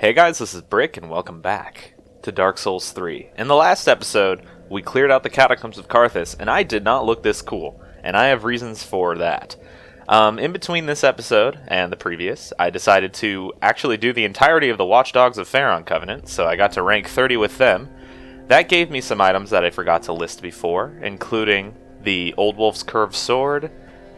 Hey guys, this is Brick, and welcome back to Dark Souls 3. In the last episode, we cleared out the Catacombs of Carthus, and I did not look this cool, and I have reasons for that. In between this episode and the previous, I decided to actually do the entirety of the Watchdogs of Faron Covenant, so I got to rank 30 with them. That gave me some items that I forgot to list before, including the Old Wolf's Curved Sword,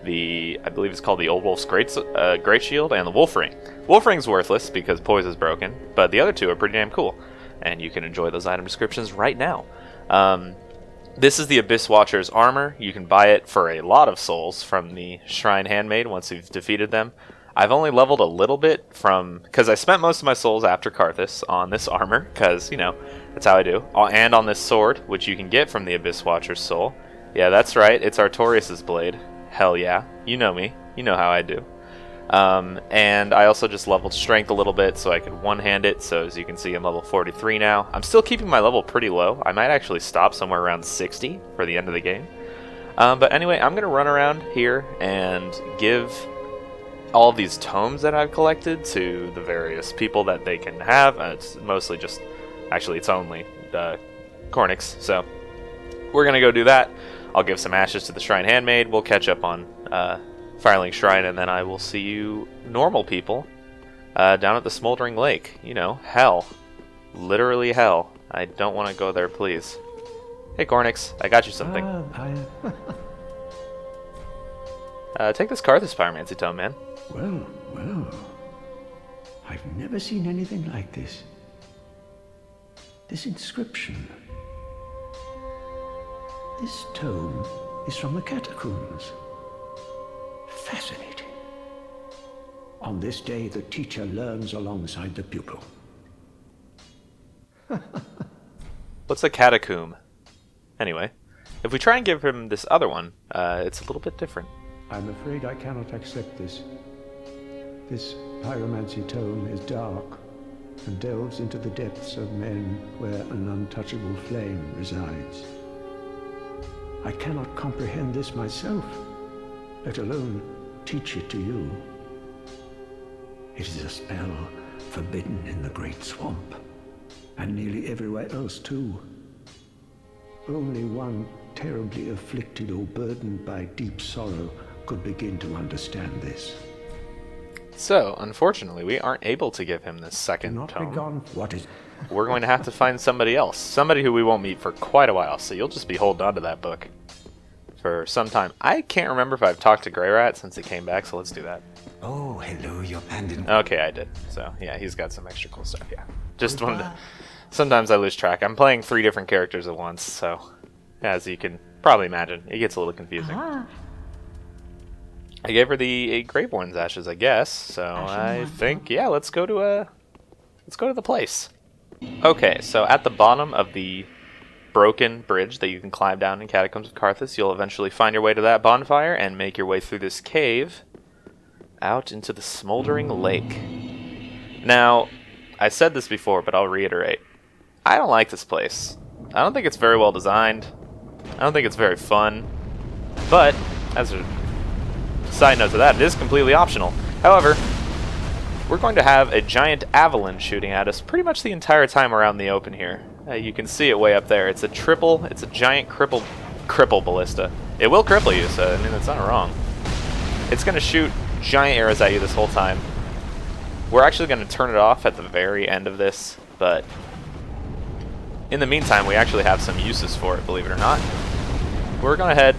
I believe it's called the Old Wolf's Great Shield, and the Wolf Ring. Wolf Ring's worthless because Poise is broken, but the other two are pretty damn cool, and you can enjoy those item descriptions right now. This is the Abyss Watcher's armor. You can buy it for a lot of souls from the Shrine Handmaid once you've defeated them. I've only leveled a little bit because I spent most of my souls after Carthus on this armor, because, you know, that's how I do. And on this sword, which you can get from the Abyss Watcher's soul. Yeah, that's right, it's Artorias' blade. Hell yeah, you know me, you know how I do. And I also just leveled strength a little bit so I could one-hand it, so as you can see I'm level 43 now. I'm still keeping my level pretty low. I might actually stop somewhere around 60 for the end of the game. But anyway, I'm going to run around here and give all of these tomes that I've collected to the various people that they can have. It's mostly just, actually it's only Cornyx, so we're going to go do that. I'll give some ashes to the Shrine Handmaid, we'll catch up on Firelink Shrine, and then I will see you normal people down at the Smouldering Lake. You know, hell. Literally hell. I don't want to go there, please. Hey, Cornyx, I got you something. Take this Carthus Pyromancy Tome, man. Well. I've never seen anything like this. This inscription. This tome is from the catacombs. Fascinating. On this day, the teacher learns alongside the pupil. What's a catacomb? Anyway, if we try and give him this other one, it's a little bit different. I'm afraid I cannot accept this. This pyromancy tome is dark and delves into the depths of men where an untouchable flame resides. I cannot comprehend this myself, let alone teach it to you. It is a spell forbidden in the Great Swamp, and nearly everywhere else too. Only one terribly afflicted or burdened by deep sorrow could begin to understand this. So, unfortunately, we aren't able to give him this second tome. We're going to have to find somebody else. Somebody who we won't meet for quite a while, so you'll just be holding on to that book for some time. I can't remember if I've talked to Grey Rat since it came back, so let's do that. Oh, hello, you're abandoned. Okay, I did. So, yeah, he's got some extra cool stuff, yeah. Just wanted to... Sometimes I lose track. I'm playing 3 different characters at once, so as you can probably imagine, it gets a little confusing. I gave her the Graveborn's ashes, I guess, so I think, yeah, let's go to the place. Okay, so at the bottom of the broken bridge that you can climb down in Catacombs of Carthus, you'll eventually find your way to that bonfire and make your way through this cave out into the Smouldering Lake. Now, I said this before, but I'll reiterate. I don't like this place. I don't think it's very well designed. I don't think it's very fun. But, as a side note to that, it is completely optional. However, we're going to have a giant avalanche shooting at us pretty much the entire time around the open here. You can see it way up there. It's a giant cripple ballista. It will cripple you, so I mean, it's not wrong. It's going to shoot giant arrows at you this whole time. We're actually going to turn it off at the very end of this, but in the meantime, we actually have some uses for it, believe it or not. We're going to head...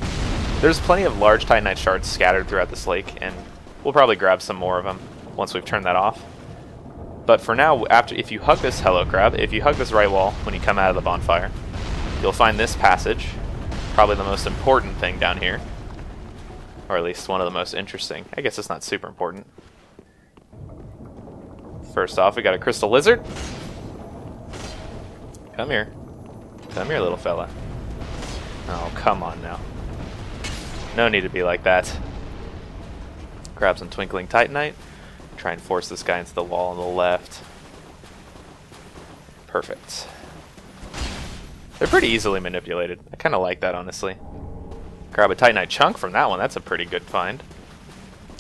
There's plenty of large Titanite shards scattered throughout this lake, and we'll probably grab some more of them once we've turned that off. But for now, if you hug this right wall when you come out of the bonfire, you'll find this passage, probably the most important thing down here, or at least one of the most interesting. I guess it's not super important. First off, we got a crystal lizard. Come here, little fella. Oh, come on now. No need to be like that. Grab some twinkling titanite. Try and force this guy into the wall on the left. Perfect. They're pretty easily manipulated. I kind of like that, honestly. Grab a titanite chunk from that one. That's a pretty good find.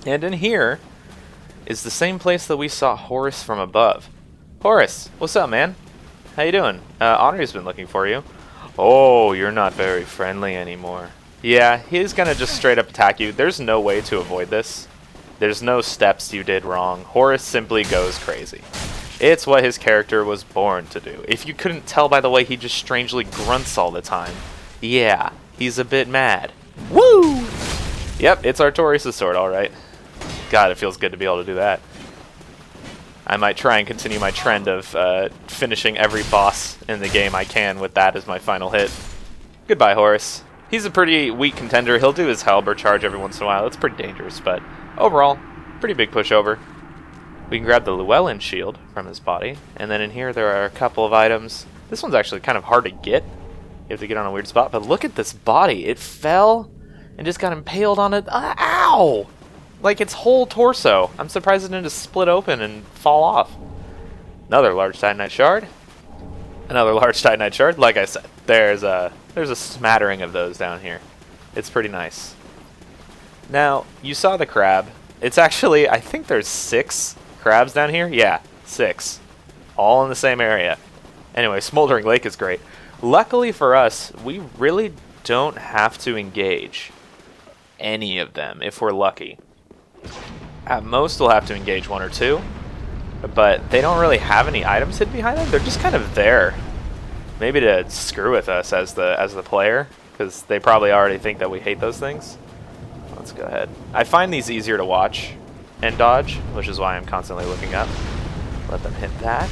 And in here is the same place that we saw Horace from above. Horace, what's up, man? How you doing? Honory's been looking for you. Oh, you're not very friendly anymore. Yeah, he's gonna just straight up attack you. There's no way to avoid this. There's no steps you did wrong. Horace simply goes crazy. It's what his character was born to do. If you couldn't tell by the way he just strangely grunts all the time, yeah, he's a bit mad. Woo! Yep, it's Artorias' sword, alright. God, it feels good to be able to do that. I might try and continue my trend of finishing every boss in the game I can with that as my final hit. Goodbye, Horace. He's a pretty weak contender. He'll do his Halberd charge every once in a while. It's pretty dangerous, but overall, pretty big pushover. We can grab the Llewellyn Shield from his body, and then in here there are a couple of items. This one's actually kind of hard to get. You have to get on a weird spot, but look at this body. It fell and just got impaled on it. Ow! Like its whole torso. I'm surprised it didn't just split open and fall off. Another large Titanite shard. Another large Titanite shard. Like I said, there's a smattering of those down here. It's pretty nice. Now, you saw the crab. It's actually, I think there's 6 crabs down here. Yeah, 6. All in the same area. Anyway, Smouldering Lake is great. Luckily for us, we really don't have to engage any of them if we're lucky. At most, we'll have to engage 1 or 2, but they don't really have any items hidden behind them. They're just kind of there, maybe to screw with us as the player, because they probably already think that we hate those things. Let's go ahead. I find these easier to watch and dodge, which is why I'm constantly looking up. Let them hit that.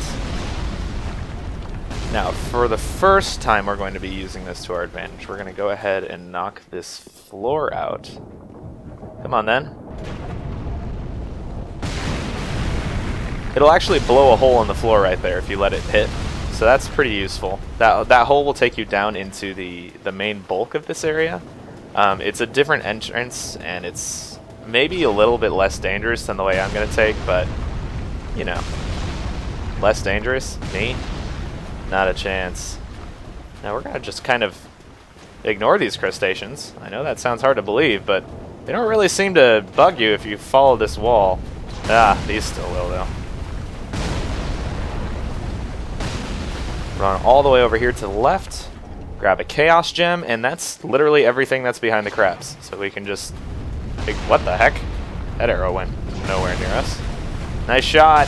Now, for the first time we're going to be using this to our advantage, we're going to go ahead and knock this floor out. Come on, then. It'll actually blow a hole in the floor right there if you let it hit, so that's pretty useful. That hole will take you down into the main bulk of this area. It's a different entrance, and it's maybe a little bit less dangerous than the way I'm going to take, but, you know, less dangerous? Me? Not a chance. Now we're going to just kind of ignore these crustaceans. I know that sounds hard to believe, but they don't really seem to bug you if you follow this wall. Ah, these still will, though. Run all the way over here to the left, grab a Chaos Gem, and that's literally everything that's behind the crabs. So we can just... what the heck? That arrow went nowhere near us. Nice shot!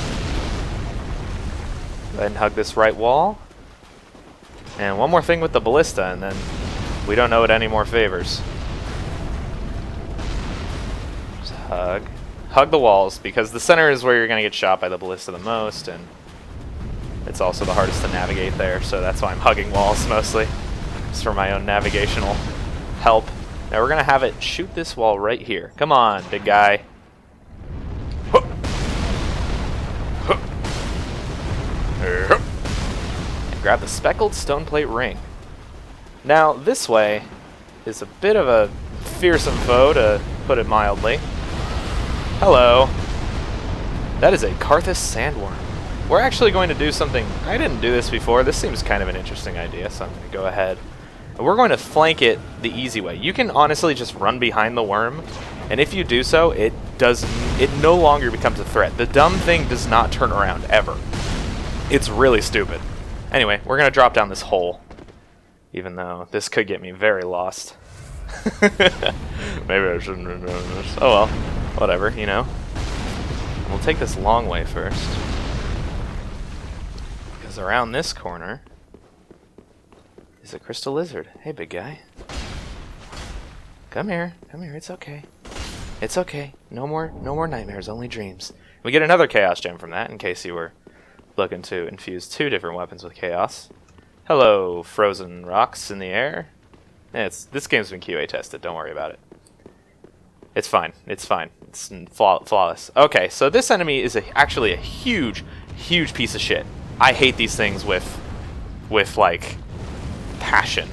Go ahead and hug this right wall. And one more thing with the Ballista, and then we don't know it any more favors. Just hug. Hug the walls, because the center is where you're going to get shot by the Ballista the most, and it's also the hardest to navigate there, so that's why I'm hugging walls mostly. Just for my own navigational help. Now we're going to have it shoot this wall right here. Come on, big guy. And grab the Speckled Stoneplate ring. Now, this way is a bit of a fearsome foe, to put it mildly. Hello. That is a Carthus Sandworm. We're actually going to do something. I didn't do this before. This seems kind of an interesting idea, so I'm going to go ahead. And we're going to flank it the easy way. You can honestly just run behind the worm, and if you do so, it no longer becomes a threat. The dumb thing does not turn around, ever. It's really stupid. Anyway, we're going to drop down this hole, even though this could get me very lost. Maybe I shouldn't have done this. Oh well, whatever, you know. We'll take this long way first. Because around this corner is a crystal lizard. Hey, big guy. Come here, it's okay. It's okay. No more nightmares, only dreams. We get another Chaos Gem from that, in case you were looking to infuse 2 different weapons with Chaos. Hello, frozen rocks in the air. This game's been QA tested, don't worry about it. It's fine, it's fine. It's flawless. Okay, so this enemy is actually a huge, huge piece of shit. I hate these things with like, passion.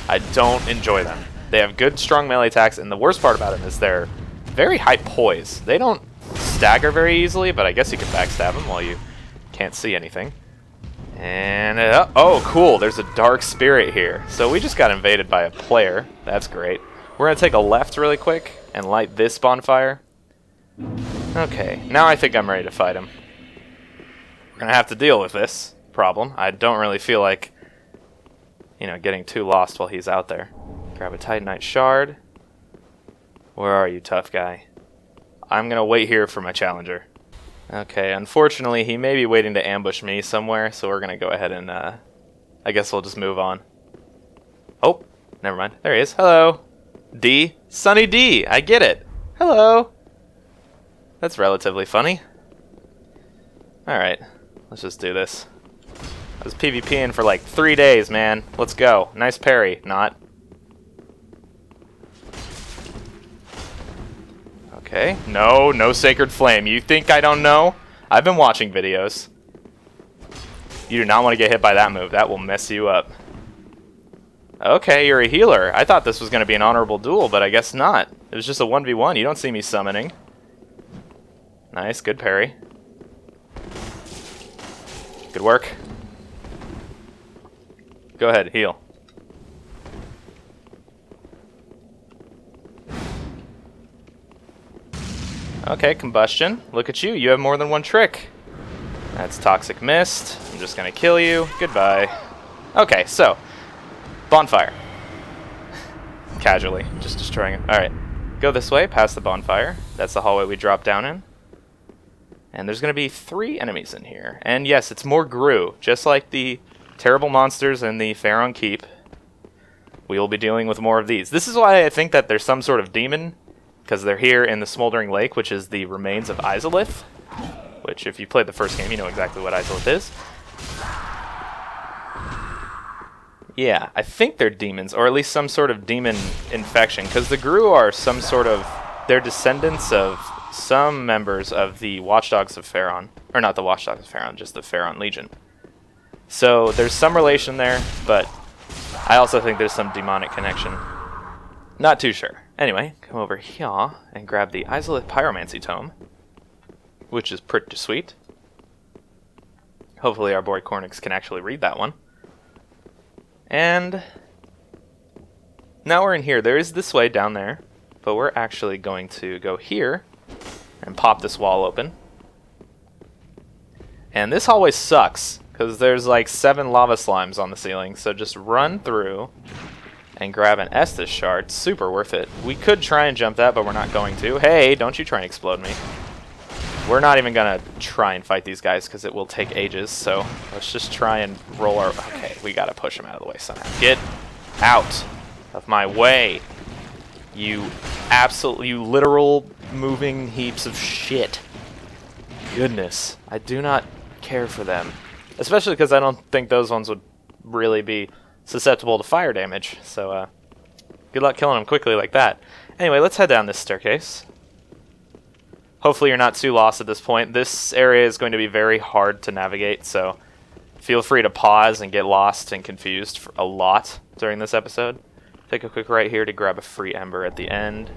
I don't enjoy them. They have good, strong melee attacks, and the worst part about them is they're very high poise. They don't stagger very easily, but I guess you can backstab them while you can't see anything. And, oh, cool, there's a dark spirit here. So we just got invaded by a player. That's great. We're going to take a left really quick and light this bonfire. Okay, now I think I'm ready to fight him. gonna have to deal with this problem. I don't really feel like, you know, getting too lost while he's out there. Grab a Titanite shard. Where are you, tough guy? I'm gonna wait here for my challenger. Okay, unfortunately, he may be waiting to ambush me somewhere, so we're gonna go ahead and, I guess we'll just move on. Oh, never mind. There he is. Hello. D. Sunny D. I get it. Hello. That's relatively funny. Alright, let's just do this. I was PvPing for like 3 days, man. Let's go. Nice parry. Not. Okay. No, no Sacred Flame. You think I don't know? I've been watching videos. You do not want to get hit by that move. That will mess you up. Okay, you're a healer. I thought this was going to be an honorable duel, but I guess not. It was just a 1v1. You don't see me summoning. Nice, good parry. Good work. Go ahead, heal. Okay, combustion. Look at you. You have more than one trick. That's Toxic Mist. I'm just going to kill you. Goodbye. Okay, so. Bonfire. Casually. Just destroying it. Alright. Go this way, past the bonfire. That's the hallway we drop down in. And there's going to be 3 enemies in here. And yes, it's more Gru. Just like the terrible monsters in the Pharaon Keep. We will be dealing with more of these. This is why I think that there's some sort of demon. Because they're here in the Smouldering Lake, which is the remains of Izalith. Which, if you played the first game, you know exactly what Izalith is. Yeah, I think they're demons, or at least some sort of demon infection. Because the Gru are some sort of... They're descendants of some members of the Watchdogs of Pharaon. Or not the Watchdogs of Pharaon, just the Pharaon Legion. So there's some relation there, but I also think there's some demonic connection. Not too sure. Anyway, come over here and grab the Izalith Pyromancy Tome, which is pretty sweet. Hopefully our boy Cornyx can actually read that one. And now we're in here. There is this way down there, but we're actually going to go here and pop this wall open. And this hallway sucks, because there's like 7 lava slimes on the ceiling, so just run through and grab an Estus shard. Super worth it. We could try and jump that, but we're not going to. Hey, don't you try and explode me. We're not even going to try and fight these guys, because it will take ages, so let's just try and roll our... Okay, we got to push them out of the way somehow. Get out of my way, you literal moving heaps of shit. Goodness, I do not care for them. Especially because I don't think those ones would really be susceptible to fire damage. So, good luck killing them quickly like that. Anyway, let's head down this staircase. Hopefully you're not too lost at this point. This area is going to be very hard to navigate, so feel free to pause and get lost and confused for a lot during this episode. Take a quick right here to grab a free ember at the end.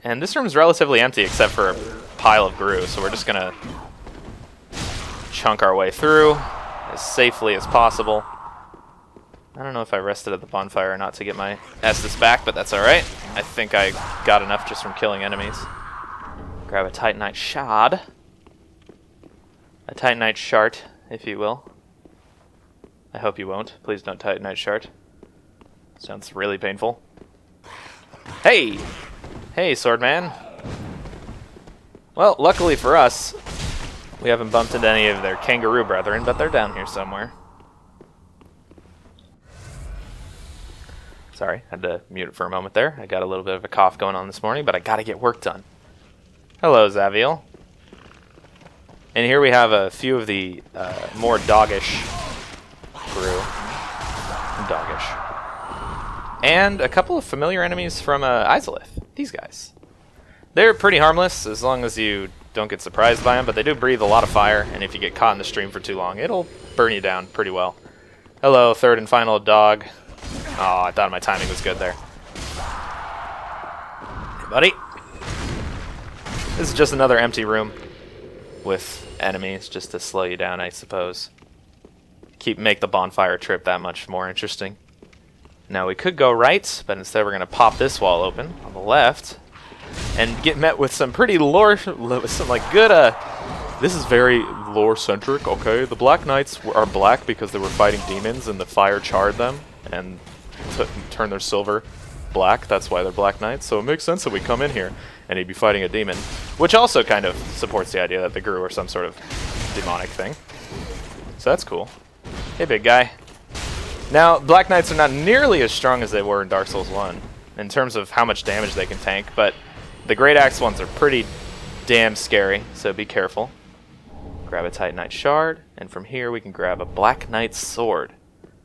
And this room is relatively empty except for a pile of Gru, so we're just going to chunk our way through as safely as possible. I don't know if I rested at the bonfire or not to get my Estus back, but that's alright. I think I got enough just from killing enemies. Grab a Titanite shard. A Titanite shart, if you will. I hope you won't. Please don't Titanite shart. Sounds really painful. Hey! Hey, Swordman. Well, luckily for us, we haven't bumped into any of their kangaroo brethren, but they're down here somewhere. Sorry, had to mute it for a moment there. I got a little bit of a cough going on this morning, but I gotta get work done. Hello, Zaviel. And here we have a few of the more doggish Gru. Doggish. And a couple of familiar enemies from Izalith. These guys. They're pretty harmless as long as you don't get surprised by them, but they do breathe a lot of fire, and if you get caught in the stream for too long, it'll burn you down pretty well. Hello, third and final dog. Oh, I thought my timing was good there. Hey, buddy. This is just another empty room with enemies, just to slow you down, I suppose. Make the bonfire trip that much more interesting. Now we could go right, but instead we're going to pop this wall open on the left and get met with some pretty some like good, this is very lore-centric, okay. The Black Knights are black because they were fighting demons and the fire charred them and turned their silver black. That's why they're Black Knights. So it makes sense that we come in here and he'd be fighting a demon, which also kind of supports the idea that the Gru are some sort of demonic thing. So that's cool. Hey, big guy. Now, Black Knights are not nearly as strong as they were in Dark Souls 1 in terms of how much damage they can tank, but the Great Axe ones are pretty damn scary, so be careful. Grab a Titanite Shard, and from here we can grab a Black Knight Sword.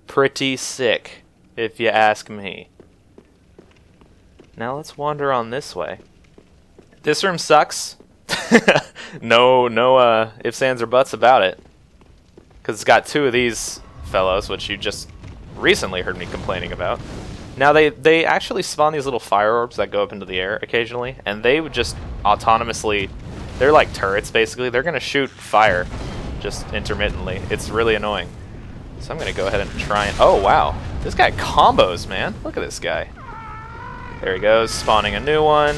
Pretty sick, if you ask me. Now let's wander on this way. This room sucks. no ifs, ands, or buts about it. Because it's got two of these fellows, which you just recently heard me complaining about. Now, they actually spawn these little fire orbs that go up into the air occasionally, and they would just autonomously... They're like turrets, basically. They're going to shoot fire just intermittently. It's really annoying. So I'm going to go ahead and try and... Oh, wow. This guy combos, man. Look at this guy. There he goes, spawning a new one.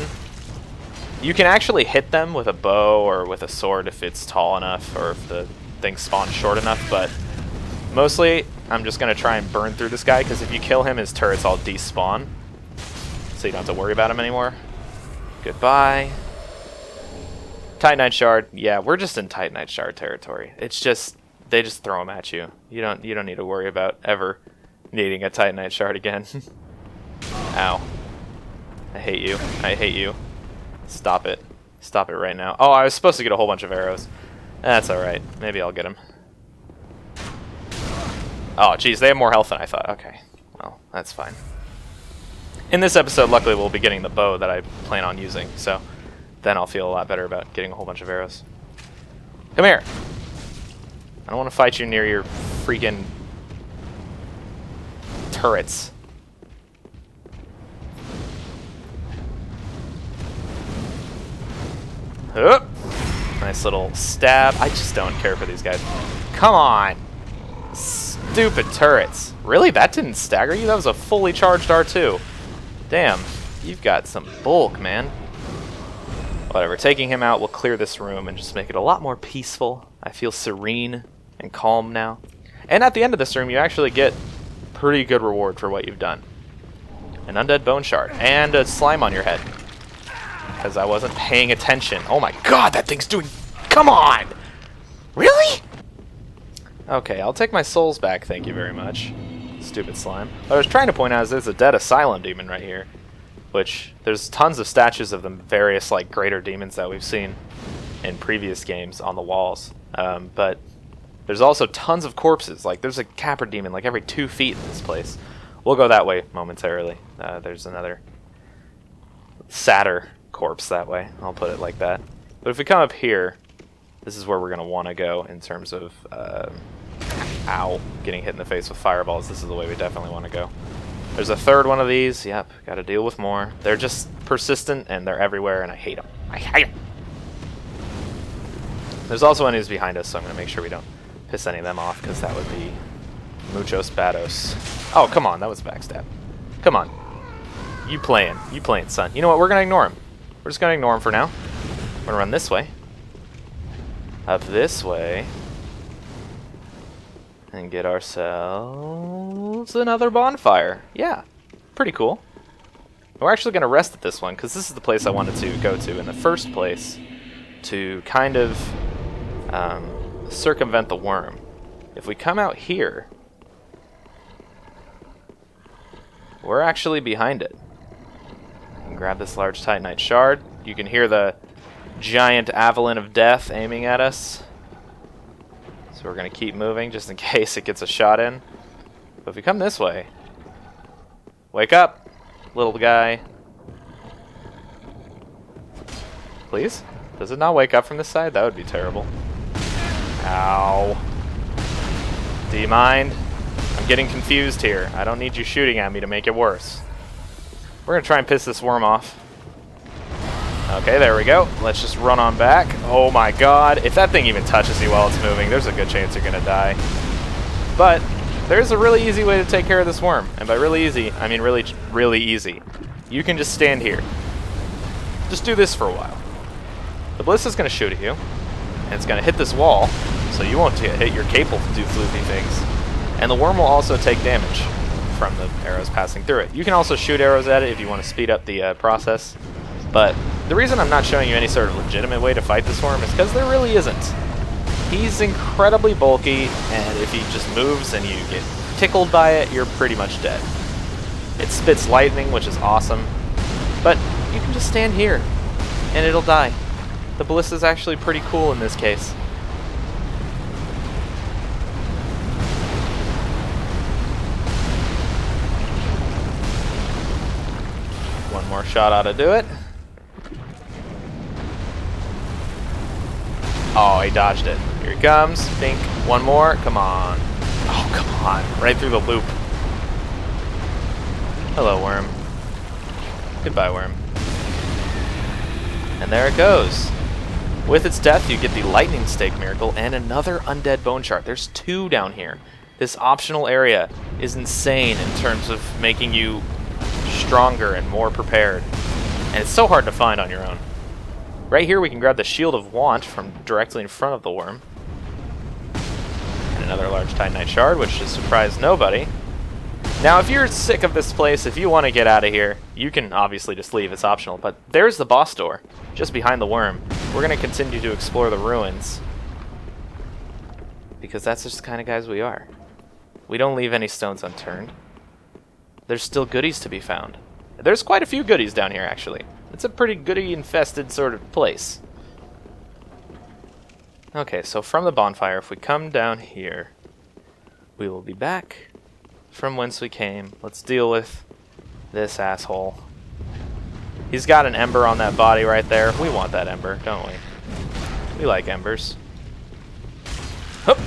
You can actually hit them with a bow or with a sword if it's tall enough, or if the thing spawns short enough, but mostly I'm just going to try and burn through this guy, because if you kill him, his turrets all despawn. So you don't have to worry about him anymore. Goodbye. Titanite Shard. Yeah, we're just in Titanite Shard territory. It's just, they just throw them at you. You don't need to worry about ever needing a Titanite Shard again. Ow. I hate you. I hate you. Stop it. Stop it right now. Oh, I was supposed to get a whole bunch of arrows. That's alright. Maybe I'll get them. Oh, geez, they have more health than I thought. Okay. Well, that's fine. In this episode, luckily, we'll be getting the bow that I plan on using, so then I'll feel a lot better about getting a whole bunch of arrows. Come here! I don't want to fight you near your freaking turrets. Oop. Nice little stab. I just don't care for these guys. Come on! Stupid turrets. Really? That didn't stagger you? That was a fully charged R2. Damn. You've got some bulk, man. Whatever. Taking him out will clear this room and just make it a lot more peaceful. I feel serene and calm now. And at the end of this room, you actually get pretty good reward for what you've done. An undead bone shard. And a slime on your head. Because I wasn't paying attention. Oh my god, that thing's doing... Come on! Really? Okay, I'll take my souls back, thank you very much. Stupid slime. What I was trying to point out is there's a dead asylum demon right here. Which, there's tons of statues of the various, like, greater demons that we've seen in previous games on the walls. But there's also tons of corpses. Like, there's a capra demon, like, every 2 feet in this place. We'll go that way momentarily. There's another sadder corpse that way. I'll put it like that. But if we come up here, this is where we're going to want to go in terms of, ow, getting hit in the face with fireballs. This is the way we definitely want to go. There's a third one of these. Yep, got to deal with more. They're just persistent, and they're everywhere, and I hate them. I hate them! There's also enemies behind us, so I'm going to make sure we don't piss any of them off, because that would be muchos bados. Oh, come on, that was backstab. Come on. You playing, son. You know what, we're going to ignore him. We're just going to ignore him for now. We're going to run this way. Up this way. And get ourselves another bonfire. Yeah, pretty cool. We're actually going to rest at this one, because this is the place I wanted to go to in the first place to kind of circumvent the worm. If we come out here, we're actually behind it. Grab this large Titanite shard. You can hear the giant avalanche of death aiming at us. So we're going to keep moving just in case it gets a shot in. But if we come this way... Wake up, little guy. Please? Does it not wake up from this side? That would be terrible. Ow. Do you mind? I'm getting confused here. I don't need you shooting at me to make it worse. We're going to try and piss this worm off. Okay, there we go. Let's just run on back. Oh my god. If that thing even touches you while it's moving, there's a good chance you're going to die. But there's a really easy way to take care of this worm. And by really easy, I mean really, really easy. You can just stand here. Just do this for a while. The Ballista's going to shoot at you. And it's going to hit this wall. so you won't get hit. Your cape will do floofy things. And the worm will also take damage from the arrows passing through it. You can also shoot arrows at it if you want to speed up the process. But the reason I'm not showing you any sort of legitimate way to fight this worm is because there really isn't. He's incredibly bulky, and if he just moves and you get tickled by it, you're pretty much dead. It spits lightning, which is awesome, but you can just stand here and it'll die. The Ballista is actually pretty cool in this case. One more shot ought to do it. Oh, he dodged it. Here he comes. Bink. One more. Come on. Oh, come on. Right through the loop. Hello, worm. Goodbye, worm. And there it goes. With its death, you get the Lightning Stake Miracle and another Undead Bone Shard. There's 2 down here. This optional area is insane in terms of making you stronger and more prepared. And it's so hard to find on your own. Right here we can grab the Shield of Want from directly in front of the worm. And another large Titanite Shard, which should surprise nobody. Now if you're sick of this place, if you want to get out of here, you can obviously just leave, it's optional. But there's the boss door, just behind the worm. We're going to continue to explore the ruins. Because that's just the kind of guys we are. We don't leave any stones unturned. There's still goodies to be found. There's quite a few goodies down here, actually. It's a pretty goodie-infested sort of place. Okay, so from the bonfire, if we come down here, we will be back from whence we came. Let's deal with this asshole. He's got an ember on that body right there. We want that ember, don't we? We like embers. Hup!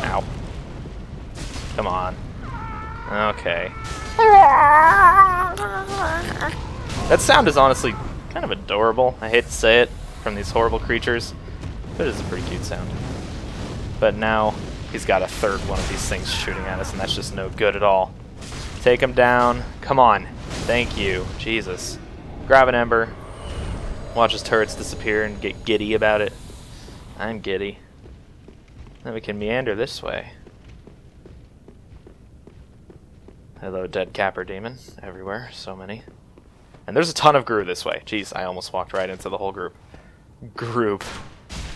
Ow. Come on. Okay. That sound is honestly kind of adorable. I hate to say it from these horrible creatures, but it is a pretty cute sound. But now he's got a third one of these things shooting at us, and that's just no good at all. Take him down. Come on. Thank you. Jesus. Grab an ember. Watch his turrets disappear and get giddy about it. I'm giddy. Then we can meander this way. Hello, dead capper demon. Everywhere. So many. And there's a ton of Gru this way. Jeez, I almost walked right into the whole group. Group.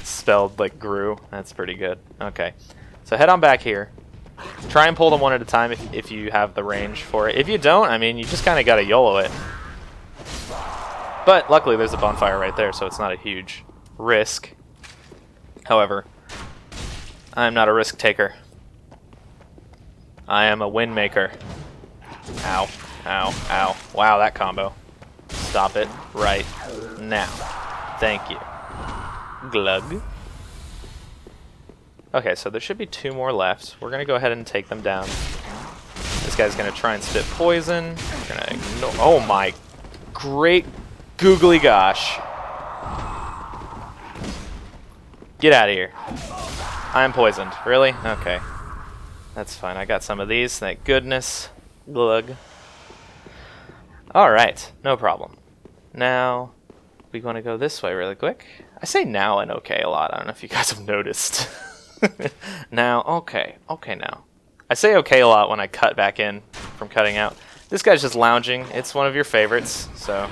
Spelled like Gru. That's pretty good. Okay. So head on back here. Try and pull them one at a time if you have the range for it. If you don't, I mean, you just kind of got to YOLO it. But luckily there's a bonfire right there, so it's not a huge risk. However, I'm not a risk taker. I am a win maker. Ow. Ow. Ow. Wow, that combo. Stop it right now. Thank you. Glug. Okay, so there should be 2 more left. We're going to go ahead and take them down. This guy's going to try and spit poison. We're going to ignore... Oh my great googly gosh. Get out of here. I'm poisoned. Really? Okay. That's fine. I got some of these. Thank goodness. Glug. Alright. No problem. Now, we want to go this way really quick. I say now and okay a lot. I don't know if you guys have noticed. Now, okay now. I say okay a lot when I cut back in from cutting out. This guy's just lounging. It's one of your favorites, so,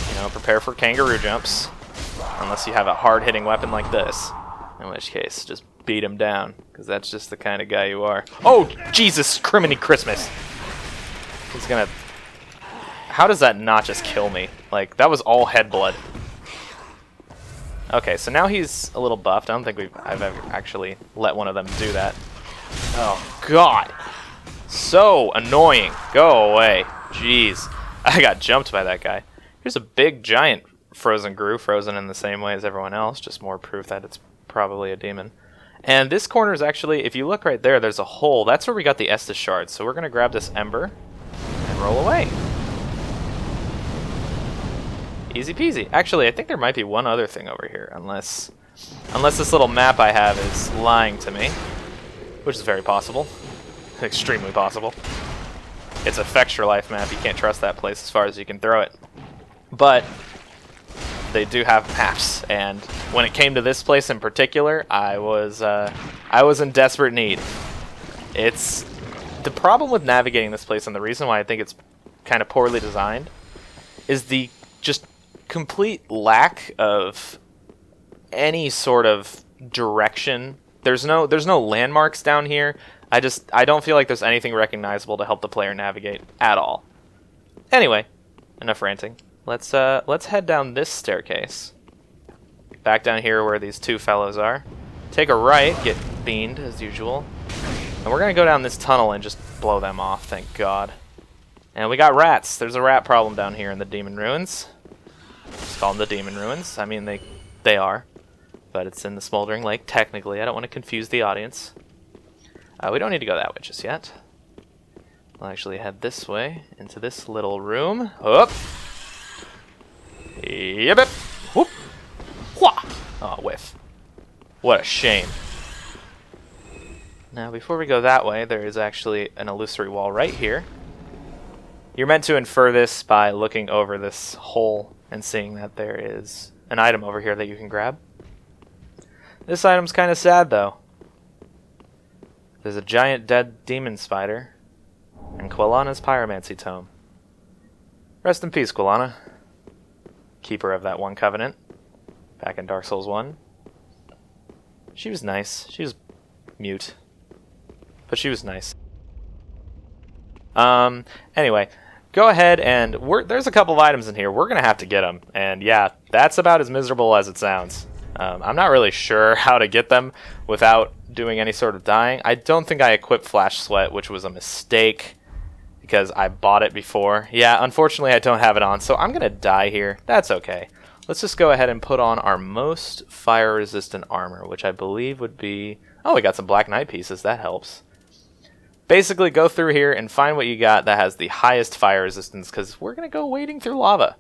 you know, prepare for kangaroo jumps. Unless you have a hard-hitting weapon like this. In which case, just beat him down, because that's just the kind of guy you are. Oh, Jesus, criminy Christmas! He's gonna... How does that not just kill me? Like, that was all head blood. Okay, so now he's a little buffed. I don't think I've ever actually let one of them do that. Oh, God. So annoying. Go away. Jeez. I got jumped by that guy. Here's a big, giant frozen Gru, frozen in the same way as everyone else. Just more proof that it's probably a demon. And this corner is actually, if you look right there, there's a hole. That's where we got the Estus shards. So we're going to grab this ember and roll away. Easy peasy. Actually, I think there might be one other thing over here, unless this little map I have is lying to me, which is very possible. Extremely possible. It's a Fetch Your Life map. You can't trust that place as far as you can throw it. But they do have maps, and when it came to this place in particular, I was in desperate need. It's the problem with navigating this place, and the reason why I think it's kind of poorly designed, is the just complete lack of any sort of direction. There's no landmarks down here. I don't feel like there's anything recognizable to help the player navigate at all. Anyway, enough ranting. Let's head down this staircase. Back down here where these two fellows are. Take a right, get beamed as usual. And we're gonna go down this tunnel and just blow them off, thank God. And we got rats. There's a rat problem down here in the Demon Ruins. Let's call them the Demon Ruins. I mean, they are. But it's in the Smouldering Lake, technically. I don't want to confuse the audience. We don't need to go that way just yet. We'll actually head this way, into this little room. Up! Yep! Whoop! Wha! Oh, whiff. What a shame. Now, before we go that way, there is actually an illusory wall right here. You're meant to infer this by looking over this hole and seeing that there is an item over here that you can grab. This item's kind of sad, though. There's a giant dead demon spider and Quelana's Pyromancy Tome. Rest in peace, Quelana. Keeper of that one covenant back in Dark Souls 1. She was nice. She was mute, but she was nice. Anyway, go ahead and there's a couple of items in here. We're gonna have to get them, and yeah, that's about as miserable as it sounds. I'm not really sure how to get them without doing any sort of dying. I don't think I equipped Flash Sweat, which was a mistake because I bought it before. Yeah, unfortunately I don't have it on, so I'm gonna die here. That's okay. Let's just go ahead and put on our most fire-resistant armor, which I believe would be... Oh, we got some Black Knight pieces. That helps. Basically, go through here and find what you got that has the highest fire resistance, because we're going to go wading through lava.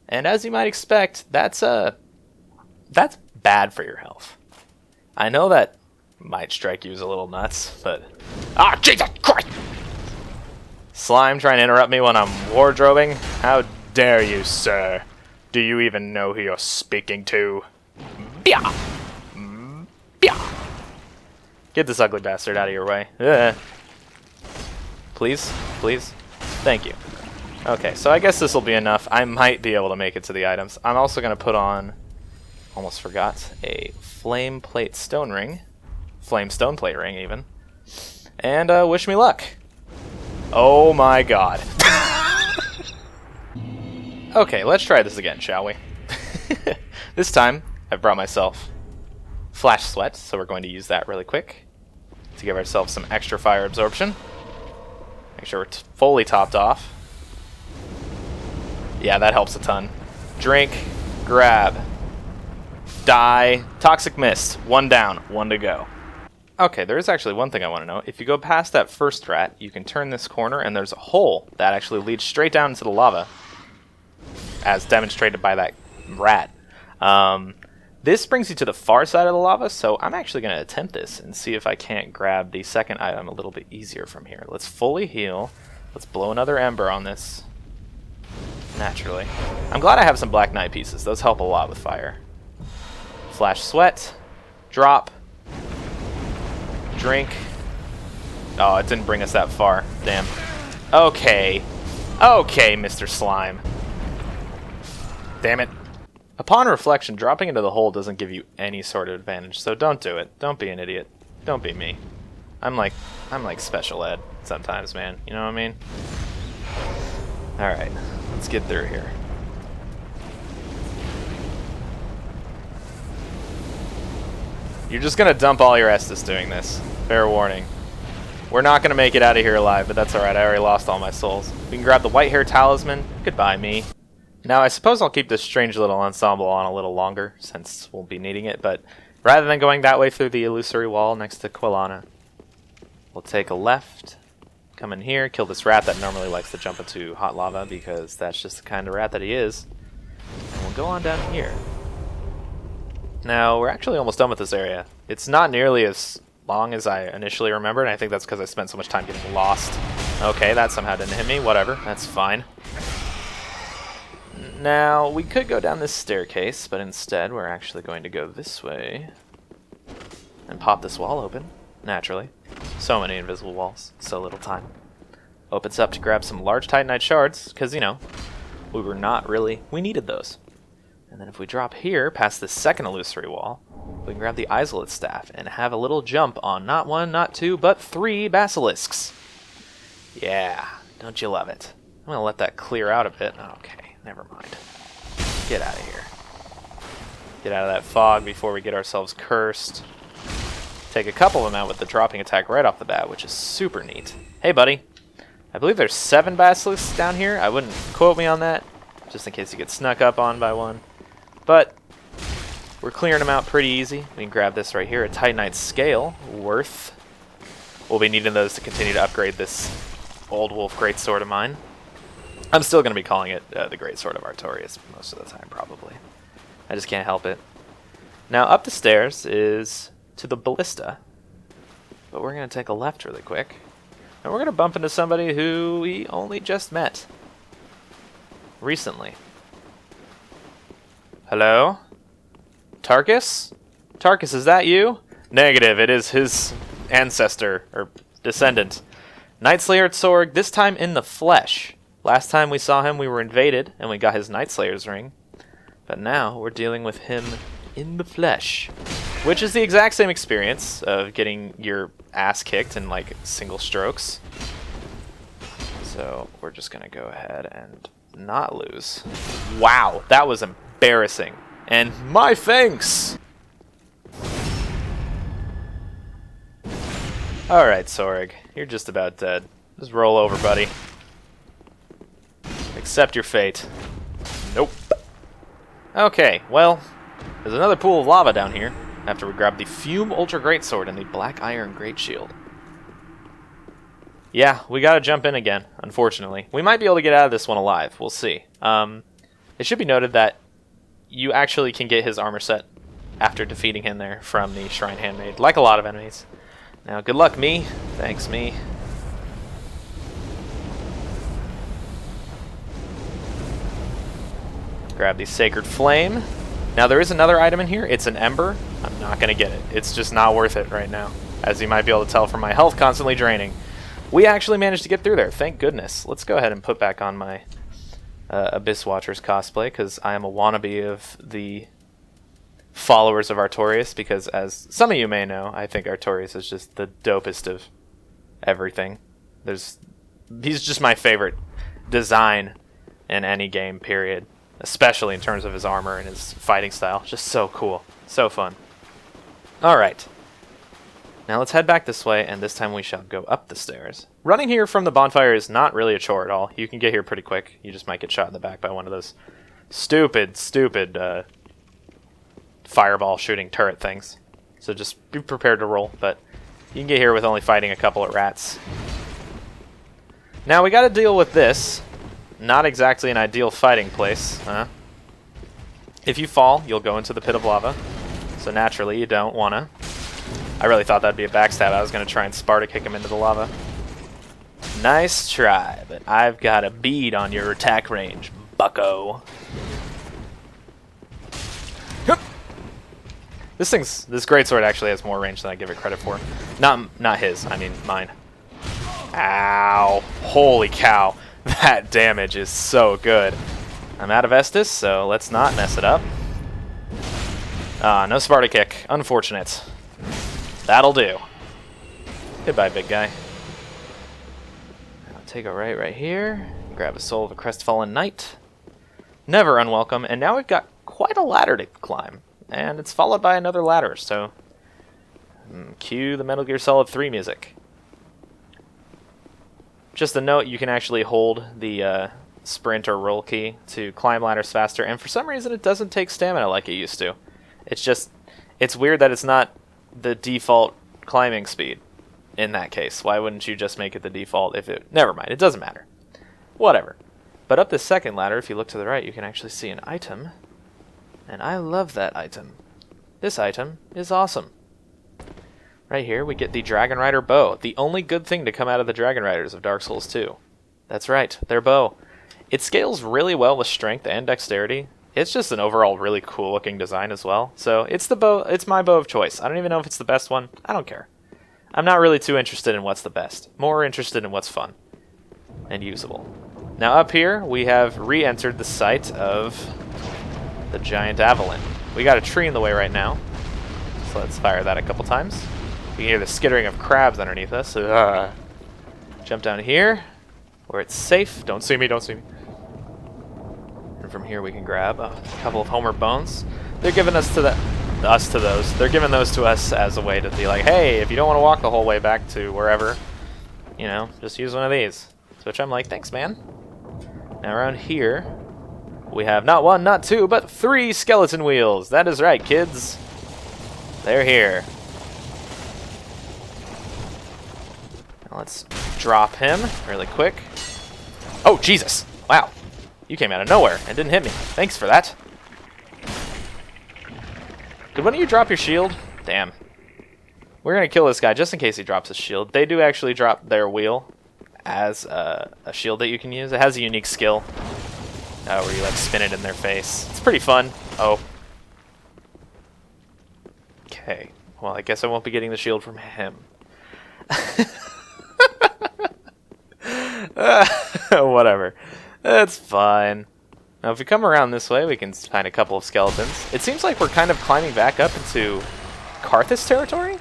And as you might expect, that's bad for your health. I know that might strike you as a little nuts, but... Ah, Jesus Christ! Slime trying to interrupt me when I'm wardrobing? How dare you, sir? Do you even know who you're speaking to? Bia! Bia! Get this ugly bastard out of your way. Please? Please? Thank you. Okay, so I guess this will be enough. I might be able to make it to the items. I'm also going to put on, almost forgot, a flame plate stone ring. Flame stone plate ring, even. And wish me luck. Oh my god. Okay, let's try this again, shall we? This time, I've brought myself Flash Sweat, so we're going to use that really quick to give ourselves some extra fire absorption. Make sure we're fully topped off. Yeah, that helps a ton. Drink, grab, die, Toxic Mist. 1 down, 1 to go. Okay, there is actually one thing I want to know. If you go past that first rat, you can turn this corner and there's a hole that actually leads straight down into the lava, as demonstrated by that rat. This brings you to the far side of the lava, so I'm actually going to attempt this and see if I can't grab the second item a little bit easier from here. Let's fully heal. Let's blow another ember on this. Naturally. I'm glad I have some Black Knight pieces. Those help a lot with fire. Flash Sweat. Drop. Drink. Oh, it didn't bring us that far. Damn. Okay. Okay, Mr. Slime. Damn it. Upon reflection, dropping into the hole doesn't give you any sort of advantage, so don't do it. Don't be an idiot. Don't be me. I'm like special ed sometimes, man. You know what I mean? Alright, let's get through here. You're just gonna dump all your Estus doing this. Fair warning. We're not gonna make it out of here alive, but that's alright. I already lost all my souls. We can grab the white hair talisman. Goodbye, me. Now, I suppose I'll keep this strange little ensemble on a little longer, since we'll be needing it, but rather than going that way through the illusory wall next to Quelana, we'll take a left, come in here, kill this rat that normally likes to jump into hot lava, because that's just the kind of rat that he is, and we'll go on down here. Now, we're actually almost done with this area. It's not nearly as long as I initially remembered, and I think that's because I spent so much time getting lost. Okay, that somehow didn't hit me. Whatever, that's fine. Now, we could go down this staircase, but instead we're actually going to go this way and pop this wall open, naturally. So many invisible walls, so little time. Opens up to grab some large Titanite shards, because, you know, we needed those. And then if we drop here, past this second illusory wall, we can grab the Izalith Staff and have a little jump on not one, not two, but 3 basilisks. Yeah, don't you love it? I'm going to let that clear out a bit. Okay, never mind. Get out of here. Get out of that fog before we get ourselves cursed. Take a couple of them out with the dropping attack right off the bat, which is super neat. Hey, buddy. I believe there's 7 basilisks down here. I wouldn't quote me on that, just in case you get snuck up on by one. But we're clearing them out pretty easy. We can grab this right here, a Titanite Scale, worth. We'll be needing those to continue to upgrade this Old Wolf Greatsword of mine. I'm still going to be calling it the Greatsword of Artorias most of the time, probably. I just can't help it. Now, up the stairs is to the Ballista. But we're going to take a left really quick. And we're going to bump into somebody who we only just met. Recently. Hello? Tarkus? Tarkus, is that you? Negative, it is his ancestor, or descendant. Knightslayer at Sorg, this time in the flesh. Last time we saw him, we were invaded, and we got his Knightslayer's ring. But now, we're dealing with him in the flesh. Which is the exact same experience of getting your ass kicked in, like, single strokes. So, we're just gonna go ahead and not lose. Wow, that was embarrassing. And my thanks! Alright, Sorg, you're just about dead. Just roll over, buddy. Accept your fate. Nope. Okay, well, there's another pool of lava down here, after we grab the Fume Ultra Greatsword and the Black Iron Great Shield. Yeah, we gotta jump in again, unfortunately. We might be able to get out of this one alive, we'll see. It should be noted that you actually can get his armor set after defeating him there from the Shrine Handmaid, like a lot of enemies. Now, good luck, me. Thanks, me. Grab the Sacred Flame. Now, there is another item in here. It's an Ember. I'm not going to get it. It's just not worth it right now, as you might be able to tell from my health constantly draining. We actually managed to get through there, thank goodness. Let's go ahead and put back on my Abyss Watchers cosplay, because I am a wannabe of the followers of Artorias, because as some of you may know, I think Artorias is just the dopest of everything. He's just my favorite design in any game, period. Especially in terms of his armor and his fighting style. Just so cool. So fun. Alright. Now let's head back this way, and this time we shall go up the stairs. Running here from the bonfire is not really a chore at all. You can get here pretty quick. You just might get shot in the back by one of those stupid fireball shooting turret things. So just be prepared to roll, but you can get here with only fighting a couple of rats. Now we gotta deal with this. Not exactly an ideal fighting place, huh? If you fall, you'll go into the pit of lava. So naturally, you don't wanna. I really thought that'd be a backstab. I was gonna try and Sparta kick him into the lava. Nice try, but I've got a bead on your attack range, bucko. This greatsword actually has more range than I give it credit for. Not his, I mean mine. Ow. Holy cow. That damage is so good. I'm out of Estus, so let's not mess it up. No Sparta kick. Unfortunate. That'll do. Goodbye, big guy. I'll take a right here. Grab a soul of a crestfallen knight. Never unwelcome. And now we've got quite a ladder to climb. And it's followed by another ladder, so cue the Metal Gear Solid 3 music. Just a note, you can actually hold the sprint or roll key to climb ladders faster, and for some reason it doesn't take stamina like it used to. It's weird that it's not the default climbing speed in that case. Why wouldn't you just make it the default if it... Never mind, it doesn't matter. Whatever. But up this second ladder, if you look to the right, you can actually see an item. And I love that item. This item is awesome. Right here, we get the Dragonrider Bow, the only good thing to come out of the Dragonriders of Dark Souls 2. That's right, their bow. It scales really well with strength and dexterity. It's just an overall really cool looking design as well. So it's the bow. It's my bow of choice. I don't even know if it's the best one. I don't care. I'm not really too interested in what's the best. More interested in what's fun and usable. Now up here, we have re-entered the site of the giant Avalon. We got a tree in the way right now. So let's fire that a couple times. You can hear the skittering of crabs underneath us. Jump down here, where it's safe. Don't see me, don't see me. And from here we can grab a couple of Homer bones. They're giving us to those. They're giving those to us as a way to be like, hey, if you don't want to walk the whole way back to wherever, you know, just use one of these. To which I'm like, thanks, man. Now around here, we have not one, not two, but 3 skeleton wheels. That is right, kids. They're here. Now let's drop him really quick. Oh, Jesus. Wow. You came out of nowhere and didn't hit me. Thanks for that. Could one of you drop your shield? Damn. We're going to kill this guy just in case he drops his shield. They do actually drop their wheel as a shield that you can use. It has a unique skill where you like spin it in their face. It's pretty fun. Oh. Okay. Well, I guess I won't be getting the shield from him. Whatever. That's fine. Now, if we come around this way, we can find a couple of skeletons. It seems like we're kind of climbing back up into Carthus territory,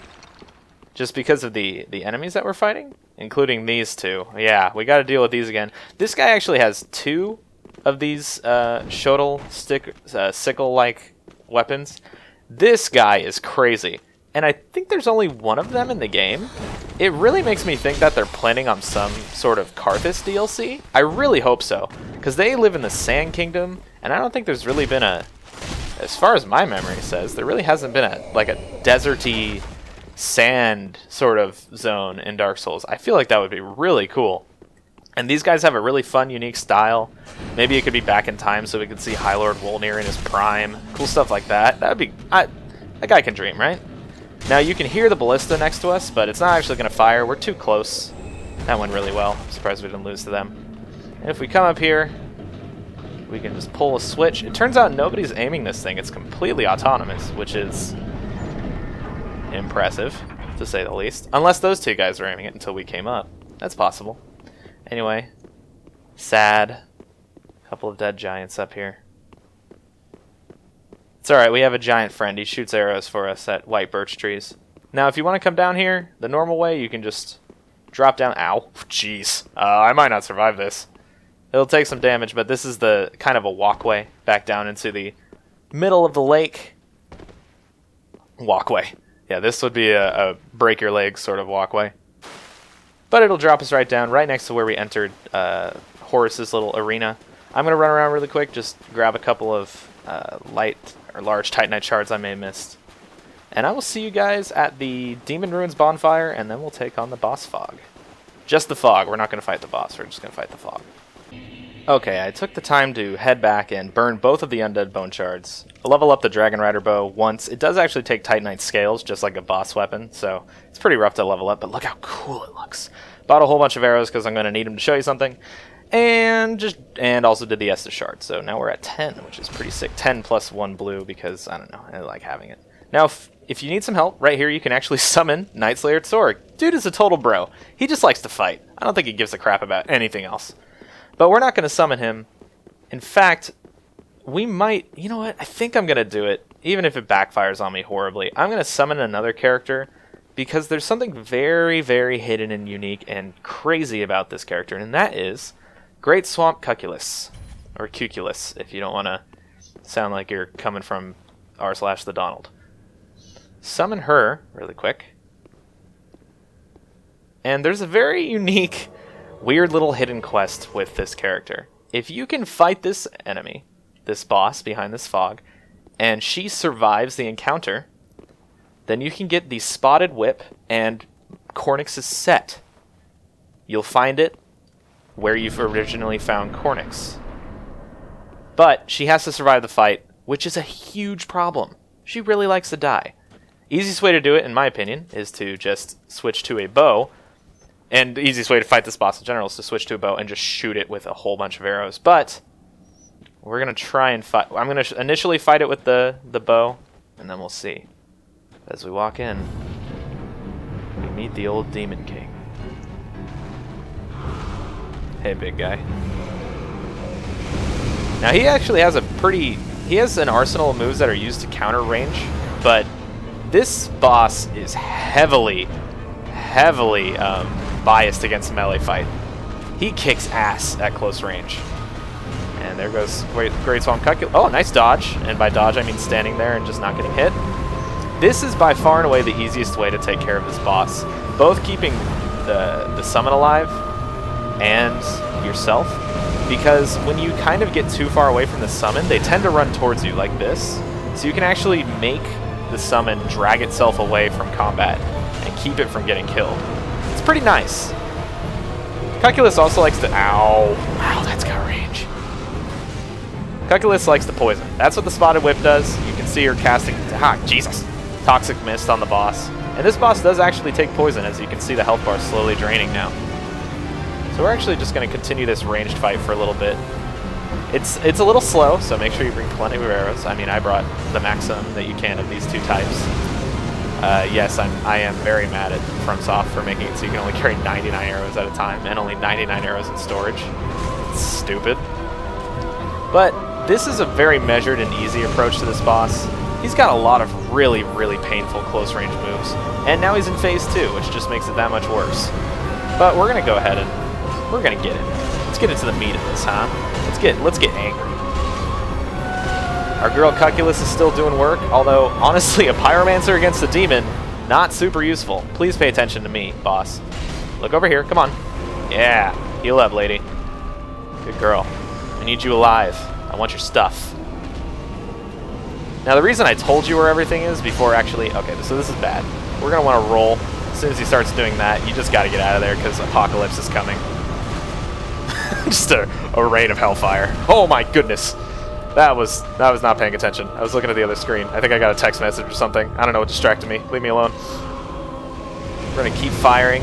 just because of the enemies that we're fighting, including these two. Yeah, we got to deal with these again. This guy actually has 2 of these sickle-like weapons. This guy is crazy, and I think there's only 1 of them in the game. It really makes me think that they're planning on some sort of Carthus DLC. I really hope so, because they live in the Sand Kingdom, and I don't think there's really been a, as far as my memory says, there really hasn't been a deserty sand sort of zone in Dark Souls. I feel like that would be really cool. And these guys have a really fun, unique style. Maybe it could be back in time so we could see High Lord Wolnir in his prime. Cool stuff like that. That would be, a guy can dream, right? Now you can hear the Ballista next to us, but it's not actually going to fire. We're too close. That went really well. I'm surprised we didn't lose to them. And if we come up here, we can just pull a switch. It turns out nobody's aiming this thing. It's completely autonomous, which is impressive, to say the least. Unless those 2 guys are aiming it until we came up. That's possible. Anyway, sad. Couple of dead giants up here. It's alright, we have a giant friend. He shoots arrows for us at white birch trees. Now, if you want to come down here the normal way, you can just drop down. Ow. Jeez. I might not survive this. It'll take some damage, but this is the kind of a walkway back down into the middle of the lake. Walkway. Yeah, this would be a break your legs sort of walkway. But it'll drop us right down, right next to where we entered Horace's little arena. I'm going to run around really quick, just grab a couple of light or large Titanite shards I may have missed. And I will see you guys at the Demon Ruins bonfire, and then we'll take on the boss fog. Just the fog. We're not going to fight the boss. We're just going to fight the fog. Okay, I took the time to head back and burn both of the undead bone shards. I'll level up the Dragonrider Bow once. It does actually take Titanite scales, just like a boss weapon, so it's pretty rough to level up, but look how cool it looks. Bought a whole bunch of arrows because I'm going to need them to show you something. And also did the Estus shard, so now we're at 10, which is pretty sick. 10 plus 1 blue because, I don't know, I like having it. Now, if you need some help, right here you can actually summon Nightslayer Sorg. Dude is a total bro. He just likes to fight. I don't think he gives a crap about anything else. But we're not going to summon him. In fact, we might... You know what? I think I'm going to do it, even if it backfires on me horribly. I'm going to summon another character because there's something very, very hidden and unique and crazy about this character, and that is Great Swamp Cuculus. Or Cuculus, if you don't want to sound like you're coming from r/the Donald. Summon her really quick. And there's a very unique... weird little hidden quest with this character. If you can fight this enemy, this boss behind this fog, and she survives the encounter, then you can get the Spotted Whip and Cornyx's set. You'll find it where you've originally found Cornyx. But she has to survive the fight, which is a huge problem. She really likes to die. Easiest way to do it, in my opinion, is to just switch to a bow, And the easiest way to fight this boss in general is to switch to a bow and just shoot it with a whole bunch of arrows. But we're going to try and fight. I'm going to initially fight it with the bow, and then we'll see. As we walk in, we meet the old Demon King. Hey, big guy. Now, he actually has he has an arsenal of moves that are used to counter range, but this boss is heavily biased against melee fight. He kicks ass at close range. And there goes Greatsword Cucculus. Oh, nice dodge. And by dodge, I mean standing there and just not getting hit. This is by far and away the easiest way to take care of this boss. Both keeping the summon alive and yourself. Because when you kind of get too far away from the summon, they tend to run towards you like this. So you can actually make the summon drag itself away from combat and keep it from getting killed. It's pretty nice. Cucculus also likes to... Ow, that's got range. Cucculus likes to poison. That's what the Spotted Whip does. You can see her casting... Jesus! Toxic Mist on the boss. And this boss does actually take poison, as you can see the health bar slowly draining now. So we're actually just going to continue this ranged fight for a little bit. It's a little slow, so make sure you bring plenty of arrows. I mean, I brought the maximum that you can of these two types. Yes, I am very mad at FromSoft for making it so you can only carry 99 arrows at a time, and only 99 arrows in storage. It's stupid. But this is a very measured and easy approach to this boss. He's got a lot of really, really painful close-range moves. And now he's in Phase 2, which just makes it that much worse. But we're going to go ahead and we're going to get it. Let's get into the meat of this, huh? Let's get angry. Our girl Cucculus is still doing work, although, honestly, a Pyromancer against a demon, not super useful. Please pay attention to me, boss. Look over here. Come on. Yeah. Heal up, lady. Good girl. I need you alive. I want your stuff. Now, the reason I told you where everything is before actually... Okay, so this is bad. We're going to want to roll. As soon as he starts doing that, you just got to get out of there because Apocalypse is coming. Just a rain of hellfire. Oh my goodness. That was not paying attention. I was looking at the other screen. I think I got a text message or something. I don't know what distracted me. Leave me alone. We're going to keep firing.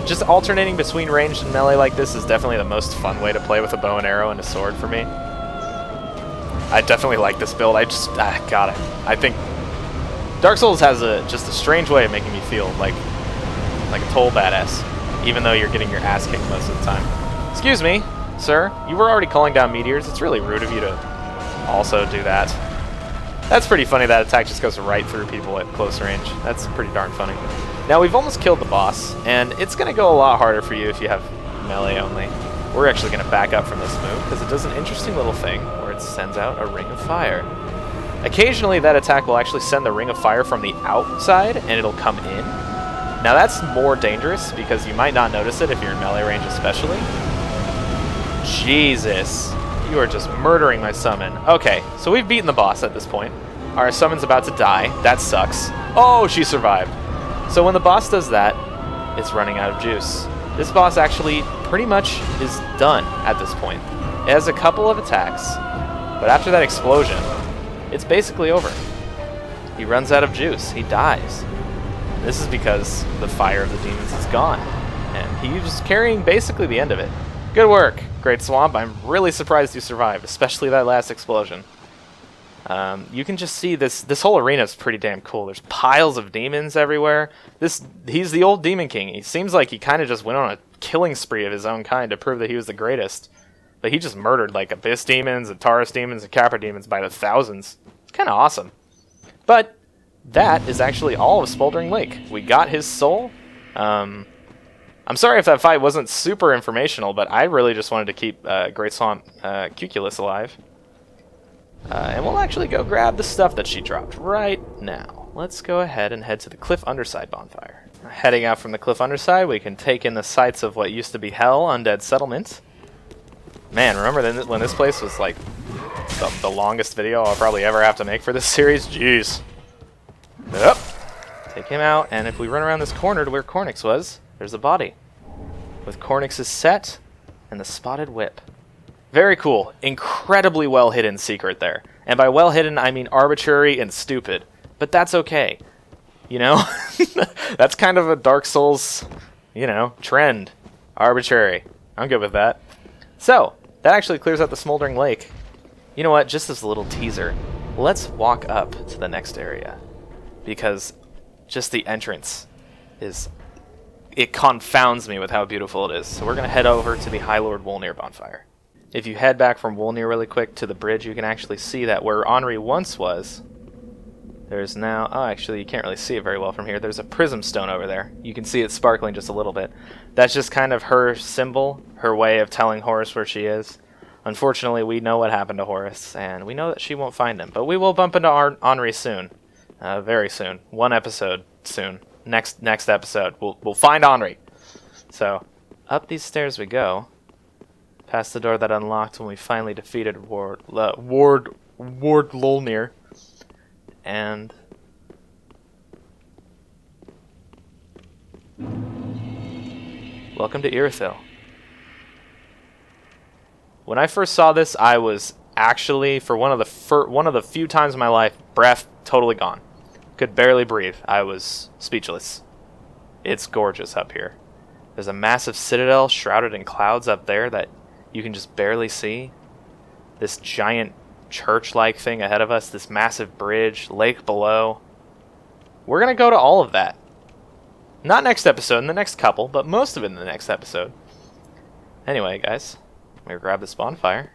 Just alternating between ranged and melee like this is definitely the most fun way to play with a bow and arrow and a sword for me. I definitely like this build. I just, got it. I think Dark Souls has just a strange way of making me feel like a total badass, even though you're getting your ass kicked most of the time. Excuse me, sir. You were already calling down meteors. It's really rude of you to also do that. That's pretty funny. That attack just goes right through people at close range. That's pretty darn funny. Now, we've almost killed the boss, and it's going to go a lot harder for you if you have melee only. We're actually going to back up from this move, because it does an interesting little thing where it sends out a ring of fire. Occasionally, that attack will actually send the ring of fire from the outside, and it'll come in. Now, that's more dangerous, because you might not notice it if you're in melee range especially. Jesus. You are just murdering my summon. Okay, so we've beaten the boss at this point. Our summon's about to die. That sucks. Oh, she survived. So when the boss does that, it's running out of juice. This boss actually pretty much is done at this point. It has a couple of attacks, but after that explosion, it's basically over. He runs out of juice. He dies. This is because the fire of the demons is gone, and he was carrying basically the end of it. Good work, Great Swamp. I'm really surprised you survived, especially that last explosion. You can just see this whole arena is pretty damn cool. There's piles of demons everywhere. He's the old Demon King. He seems like he kind of just went on a killing spree of his own kind to prove that he was the greatest. But he just murdered like Abyss demons and Taurus demons and Capra demons by the thousands. It's kind of awesome. But that is actually all of Smouldering Lake. We got his soul. I'm sorry if that fight wasn't super informational, but I really just wanted to keep Great Swamp Cuculus alive. And we'll actually go grab the stuff that she dropped right now. Let's go ahead and head to the Cliff Underside bonfire. Heading out from the Cliff Underside, we can take in the sights of what used to be Hell, Undead Settlement. Man, remember when this place was like the longest video I'll probably ever have to make for this series? Jeez. Yep. Take him out, and if we run around this corner to where Cornyx was, there's a body with Cornyx's set and the Spotted Whip. Very cool. Incredibly well hidden secret there. And by well hidden, I mean arbitrary and stupid. But that's okay. You know? That's kind of a Dark Souls You know, trend. Arbitrary. I'm good with that. So, that actually clears out the Smouldering Lake. You know what? Just as a little teaser, let's walk up to the next area. Because just the entrance is... It confounds me with how beautiful it is. So we're going to head over to the High Lord Wolnir bonfire. If you head back from Wolnir really quick to the bridge, you can actually see that where Henri once was, there's now... Oh, actually, you can't really see it very well from here. There's a prism stone over there. You can see it sparkling just a little bit. That's just kind of her symbol, her way of telling Horace where she is. Unfortunately, we know what happened to Horace, and we know that she won't find him. But we will bump into Henri soon. Very soon. One episode soon. Next episode. We'll find Henri. So, up these stairs we go. Past the door that unlocked when we finally defeated Ward Llewellyn. And welcome to Irithyll. When I first saw this, I was actually, for one of the few times in my life, breath totally gone. Could barely breathe. I was speechless. It's gorgeous up here. There's a massive citadel shrouded in clouds up there that you can just barely see. This giant church-like thing ahead of us, this massive bridge, lake below. We're going to go to all of that. Not next episode, in the next couple, but most of it in the next episode. Anyway, guys, I'm going to grab this bonfire.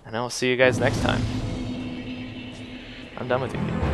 And I will see you guys next time. I'm done with you people.